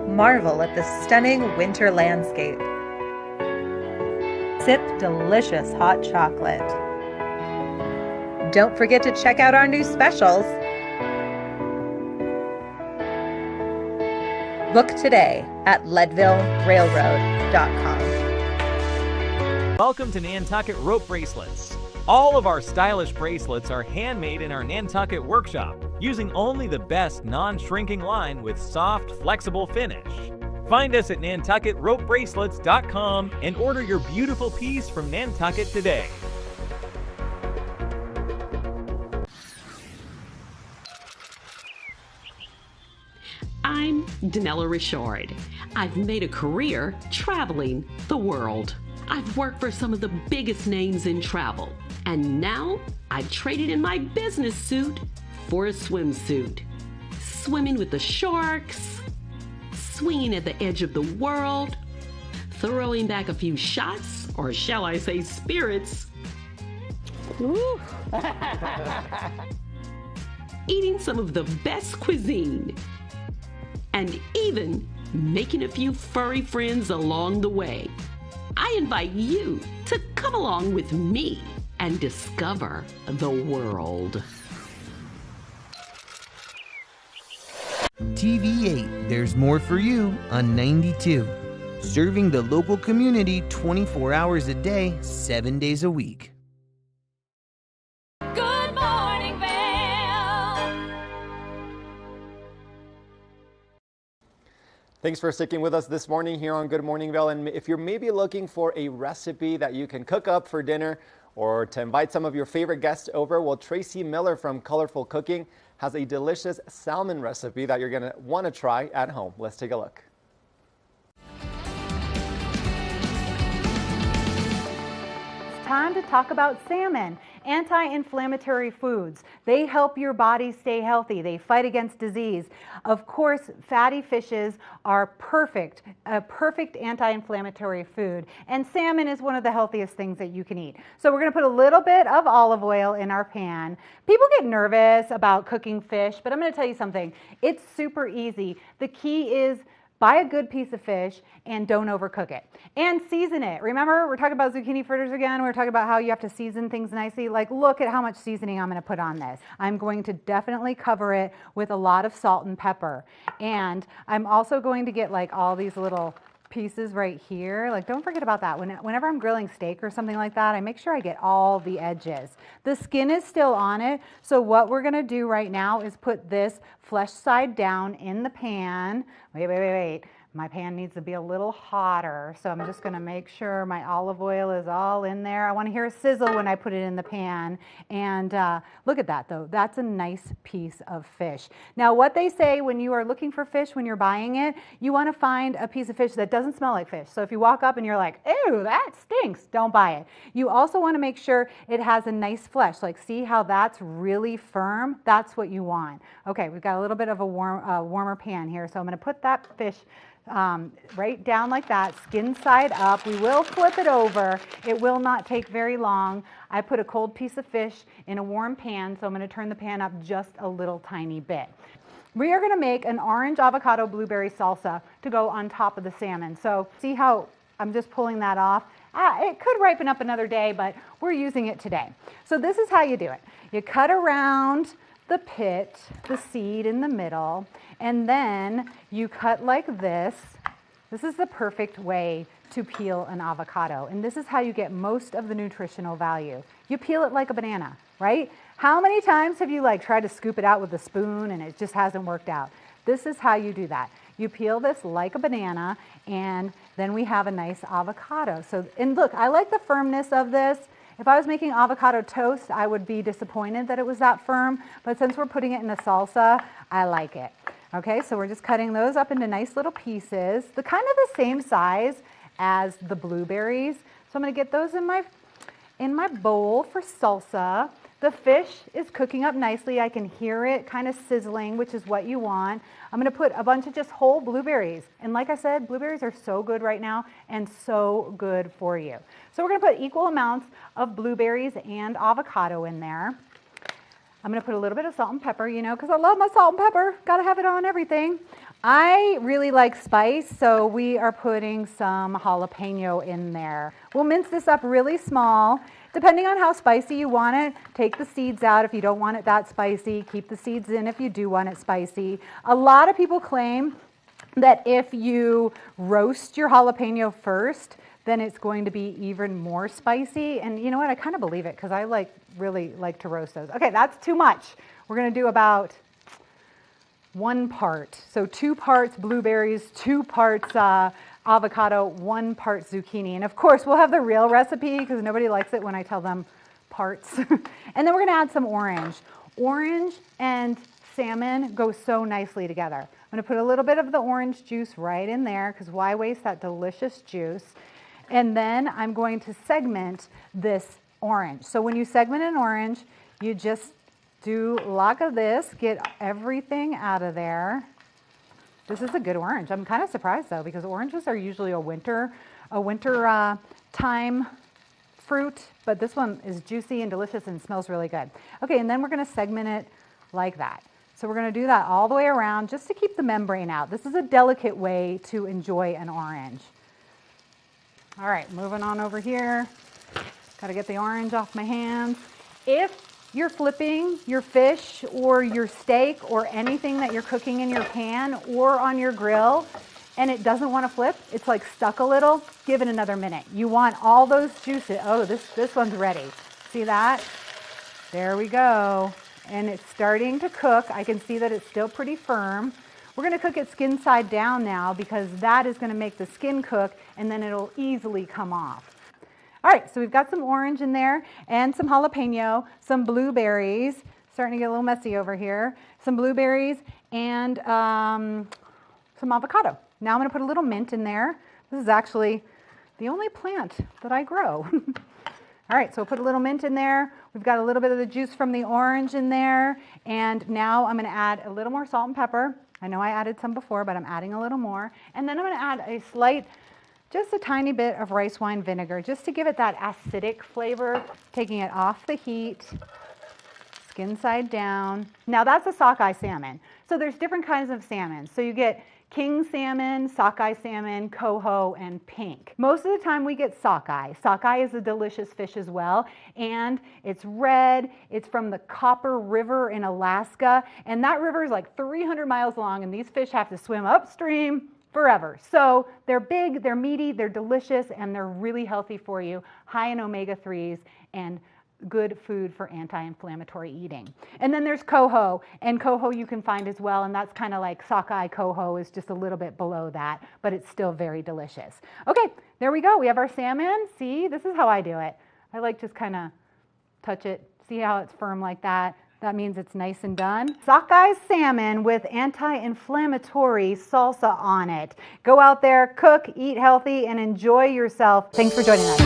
Marvel at the stunning winter landscape. Sip delicious hot chocolate. Don't forget to check out our new specials. Book today at leadvillerailroad.com. Welcome to Nantucket Rope Bracelets. All of our stylish bracelets are handmade in our Nantucket workshop, using only the best non-shrinking line with soft, flexible finish. Find us at nantucketropebracelets.com and order your beautiful piece from Nantucket today. I'm Danella Richard. I've made a career traveling the world. I've worked for some of the biggest names in travel, and now I've traded in my business suit for a swimsuit. Swimming with the sharks, swinging at the edge of the world, throwing back a few shots, or shall I say spirits. Woo. Eating some of the best cuisine, and even making a few furry friends along the way. I invite you to come along with me and discover the world. TV8, there's more for you on 92. Serving the local community 24 hours a day, 7 days a week. Good morning, Vail. Thanks for sticking with us this morning here on Good Morning Vail. And if you're maybe looking for a recipe that you can cook up for dinner or to invite some of your favorite guests over, well, Tracy Miller from Colorful Cooking has a delicious salmon recipe that you're going to want to try at home. Let's take a look. Time to talk about salmon. Anti-inflammatory foods. They help your body stay healthy. They fight against disease. Of course, fatty fishes are a perfect anti-inflammatory food. And salmon is one of the healthiest things that you can eat. So we're going to put a little bit of olive oil in our pan. People get nervous about cooking fish, but I'm going to tell you something. It's super easy. The key is buy a good piece of fish and don't overcook it. And season it. Remember, we're talking about zucchini fritters again. We're talking about how you have to season things nicely. Like, look at how much seasoning I'm going to put on this. I'm going to definitely cover it with a lot of salt and pepper. And I'm also going to get like all these little pieces right here. Like, don't forget about that. Whenever I'm grilling steak or something like that, I make sure I get all the edges. The skin is still on it. So what we're going to do right now is put this flesh side down in the pan. Wait. My pan needs to be a little hotter, so I'm just going to make sure my olive oil is all in there. I want to hear a sizzle when I put it in the pan. And look at that, though. That's a nice piece of fish. Now, what they say when you are looking for fish, when you're buying it, you want to find a piece of fish that doesn't smell like fish. So if you walk up and you're like, ew, that stinks, don't buy it. You also want to make sure it has a nice flesh. Like, see how that's really firm? That's what you want. Okay, we've got a little bit of a warmer pan here, so I'm going to put that fish right down like that, skin side up. We will flip it over. It will not take very long. I put a cold piece of fish in a warm pan, so I'm going to turn the pan up just a little tiny bit. We are going to make an orange avocado blueberry salsa to go on top of the salmon. So see how I'm just pulling that off? It could ripen up another day, but we're using it today. So this is how you do it. You cut around the pit, the seed in the middle, and then you cut like this. This is the perfect way to peel an avocado, and this is how you get most of the nutritional value. You peel it like a banana, right? How many times have you tried to scoop it out with a spoon and it just hasn't worked out? This is how you do that. You peel this like a banana, and then we have a nice avocado. And look, I like the firmness of this. If I was making avocado toast, I would be disappointed that it was that firm, but since we're putting it in a salsa, I like it. Okay, so we're just cutting those up into nice little pieces, the kind of the same size as the blueberries. So I'm going to get those in my bowl for salsa. The fish is cooking up nicely. I can hear it kind of sizzling, which is what you want. I'm going to put a bunch of just whole blueberries. And like I said, blueberries are so good right now and so good for you. So we're going to put equal amounts of blueberries and avocado in there. I'm going to put a little bit of salt and pepper, because I love my salt and pepper. Got to have it on everything. I really like spice, so we are putting some jalapeno in there. We'll mince this up really small. Depending on how spicy you want it, take the seeds out if you don't want it that spicy. Keep the seeds in if you do want it spicy. A lot of people claim that if you roast your jalapeno first, then it's going to be even more spicy. And you know what? I kind of believe it because I really like to roast those. Okay, that's too much. We're going to do about 1 part. So 2 parts blueberries, 2 parts avocado, 1 part zucchini. And of course, we'll have the real recipe because nobody likes it when I tell them parts. And then we're going to add some orange. Orange and salmon go so nicely together. I'm going to put a little bit of the orange juice right in there because why waste that delicious juice? And then I'm going to segment this orange. So when you segment an orange, you just do like this, get everything out of there. This is a good orange. I'm kind of surprised though, because oranges are usually a winter time fruit, but this one is juicy and delicious and smells really good. Okay, and then we're going to segment it like that. So we're going to do that all the way around just to keep the membrane out. This is a delicate way to enjoy an orange. All right, moving on over here. Got to get the orange off my hands. If you're flipping your fish or your steak or anything that you're cooking in your pan or on your grill and it doesn't want to flip, it's like stuck a little, give it another minute. You want all those juices. Oh, this one's ready. See that? There we go. And it's starting to cook. I can see that it's still pretty firm. We're going to cook it skin side down now because that is going to make the skin cook and then it'll easily come off. All right, so we've got some orange in there and some jalapeno, some blueberries, starting to get a little messy over here, some blueberries and some avocado. Now I'm going to put a little mint in there. This is actually the only plant that I grow. All right, so we'll put a little mint in there. We've got a little bit of the juice from the orange in there. And now I'm gonna add a little more salt and pepper. I know I added some before, but I'm adding a little more. And then I'm gonna add a slight, just a tiny bit of rice wine vinegar, just to give it that acidic flavor, taking it off the heat, skin side down. Now that's a sockeye salmon. So there's different kinds of salmon. So you get king salmon, sockeye salmon, coho, and pink. Most of the time we get sockeye. Sockeye is a delicious fish as well, and it's red. It's from the Copper River in Alaska, and that river is like 300 miles long, and these fish have to swim upstream forever. So they're big, they're meaty, they're delicious, and they're really healthy for you, high in omega-3s, and good food for anti-inflammatory eating. And then there's coho, and coho you can find as well, and that's kind of like sockeye coho is just a little bit below that, but it's still very delicious. Okay, there we go. We have our salmon. See, this is how I do it. I like just kind of touch it. See how it's firm like that? That means it's nice and done. Sockeye salmon with anti-inflammatory salsa on it. Go out there, cook, eat healthy, and enjoy yourself. Thanks for joining us.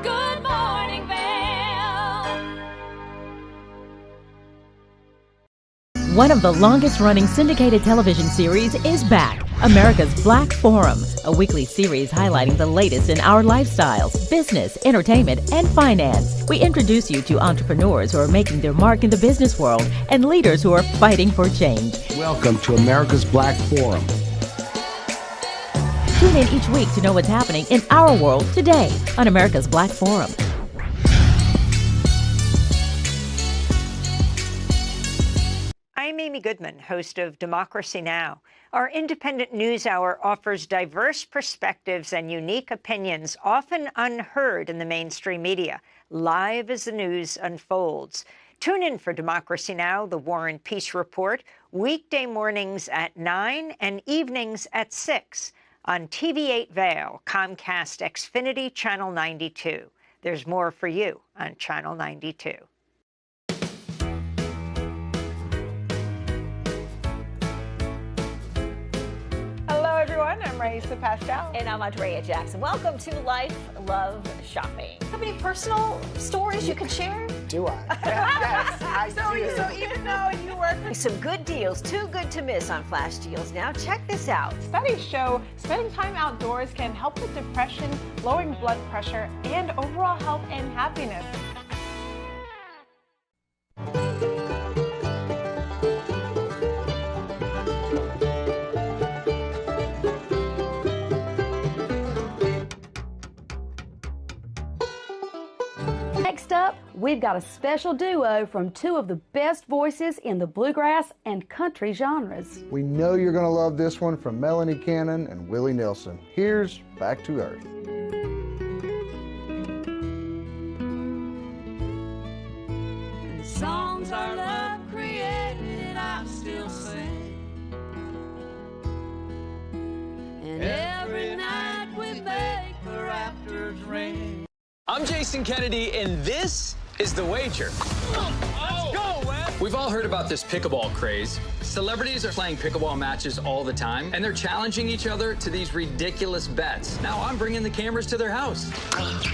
Good morning, Vail. One of the longest-running syndicated television series is back, America's Black Forum, a weekly series highlighting the latest in our lifestyles, business, entertainment, and finance. We introduce you to entrepreneurs who are making their mark in the business world and leaders who are fighting for change. Welcome to America's Black Forum. Tune in each week to know what's happening in our world today on America's Black Forum. I'm Amy Goodman, host of Democracy Now! Our independent news hour offers diverse perspectives and unique opinions, often unheard in the mainstream media, live as the news unfolds. Tune in for Democracy Now!, the War and Peace Report, weekday mornings at 9 and evenings at 6 on TV8 Vail, Comcast Xfinity Channel 92. There's more for you on Channel 92. Hello, everyone. I'm Raisa Pascal. And I'm Andrea Jackson. Welcome to Life, Love, Shopping. Have any personal stories you can share? Do I? Yes, I do. So even though you work for Some good deals, too good to miss on Flash Deals now. Check this out. studies show spending time outdoors can help with depression, lowering blood pressure, and overall health and happiness. Next up, we've got a special duo from two of the best voices in the bluegrass and country genres. We know you're going to love this one from Melanie Cannon and Willie Nelson. Here's Back to Earth. Songs our love created, I still sing. And every night we beg the rafters ring. I'm Jason Kennedy, and this is The Wager. Let's go, Wes! We've all heard about this pickleball craze. Celebrities are playing pickleball matches all the time, and they're challenging each other to these ridiculous bets. Now I'm bringing the cameras to their house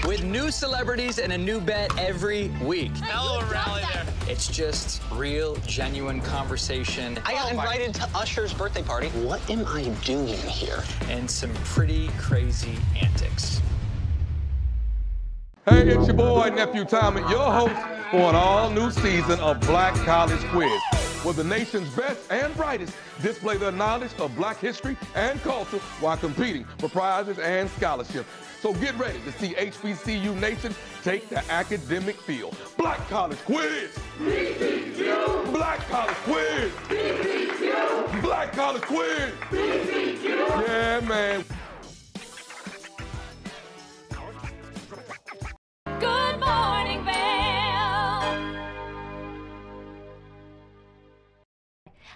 with new celebrities and a new bet every week. Hell of a rally there. It's just real, genuine conversation. I got invited to Usher's birthday party. What am I doing here? And some pretty crazy antics. Hey, it's your boy, Nephew Tommy, your host for an all-new season of Black College Quiz, where the nation's best and brightest display their knowledge of Black history and culture while competing for prizes and scholarships. So get ready to see HBCU Nation take the academic field. Black College Quiz! BCQ! Black College Quiz! BCQ! Black College Quiz! BCQ! Yeah, man. Good morning, Vail.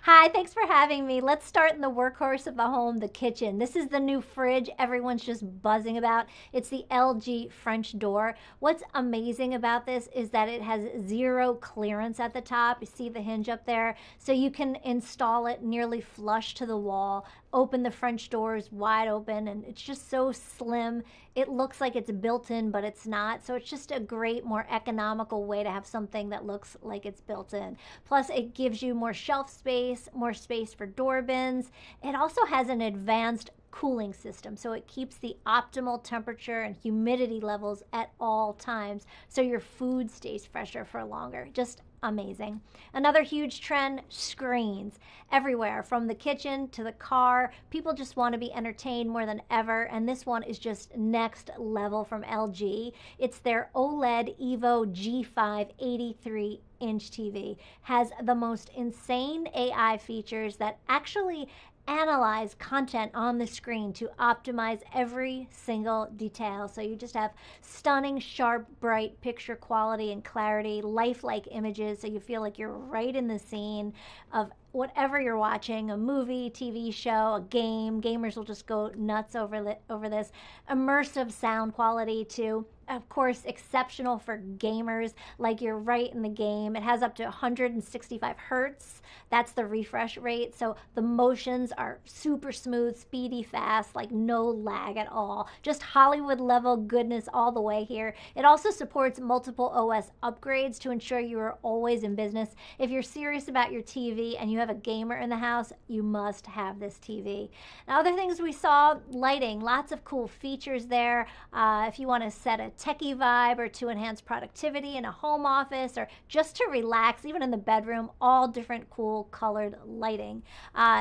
Hi, thanks for having me. Let's start in the workhorse of the home, the kitchen. This is the new fridge everyone's just buzzing about. It's the LG French door. What's amazing about this is that it has zero clearance at the top. You see the hinge up there? So you can install it nearly flush to the wall, open the French doors wide open, and it's just so slim. It looks like it's built in, but it's not. So it's just a great, more economical way to have something that looks like it's built in. Plus, it gives you more shelf space, more space for door bins. It also has an advanced cooling system, so it keeps the optimal temperature and humidity levels at all times, so your food stays fresher for longer. Just amazing. Another huge trend, screens. Everywhere, from the kitchen to the car, people just want to be entertained more than ever, and this one is just next level from LG. It's their OLED Evo G5 83-inch TV. Has the most insane AI features that actually analyze content on the screen to optimize every single detail. So you just have stunning, sharp, bright picture quality and clarity, lifelike images, so you feel like you're right in the scene of whatever you're watching, a movie, TV show, a game. Gamers will just go nuts over this. Immersive sound quality too. Of course, exceptional for gamers, like you're right in the game. It has up to 165 hertz. That's the refresh rate. So the motions are super smooth, speedy, fast, like no lag at all. Just Hollywood level goodness all the way here. It also supports multiple OS upgrades to ensure you are always in business. If you're serious about your TV and you have a gamer in the house, you must have this TV. Now, other things we saw, lighting, lots of cool features there. If you want to set a techie vibe or to enhance productivity in a home office or just to relax, even in the bedroom, all different cool colored lighting.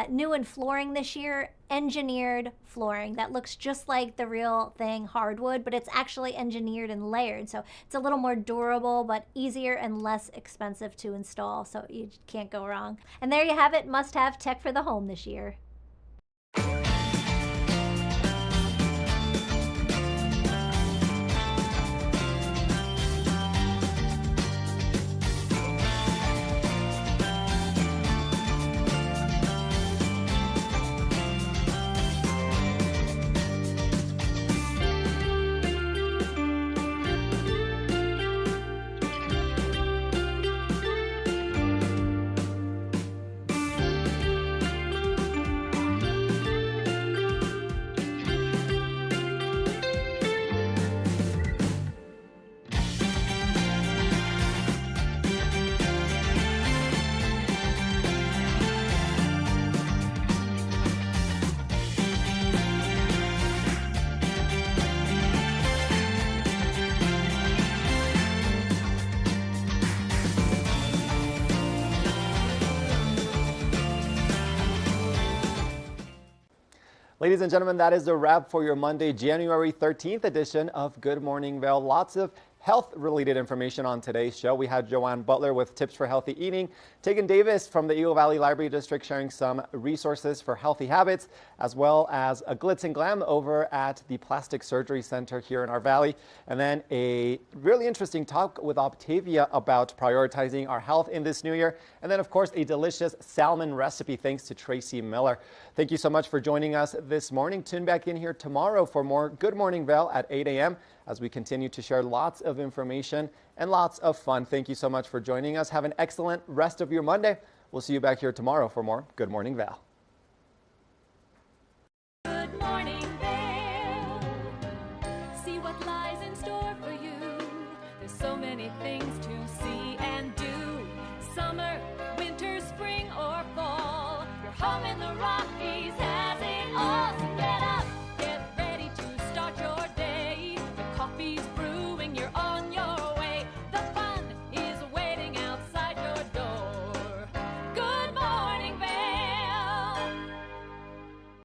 New in flooring this year, engineered flooring that looks just like the real thing, hardwood, but it's actually engineered and layered. So it's a little more durable, but easier and less expensive to install. So you can't go wrong. And there you have it, must-have tech for the home this year. Ladies and gentlemen, that is the wrap for your Monday, January 13th edition of Good Morning Vail. Lots of health-related information on today's show. We had Joanne Butler with tips for healthy eating, Tegan Davis from the Eagle Valley Library District sharing some resources for healthy habits, as well as a glitz and glam over at the Plastic Surgery Center here in our valley. And then a really interesting talk with Octavia about prioritizing our health in this new year. And then, of course, a delicious salmon recipe thanks to Tracy Miller. Thank you so much for joining us this morning. Tune back in here tomorrow for more Good Morning Vail at 8 a.m. as we continue to share lots of information and lots of fun. Thank you so much for joining us. Have an excellent rest of your Monday. We'll see you back here tomorrow for more Good Morning Vail. Good morning, Vail. See what lies in store for you. There's so many things to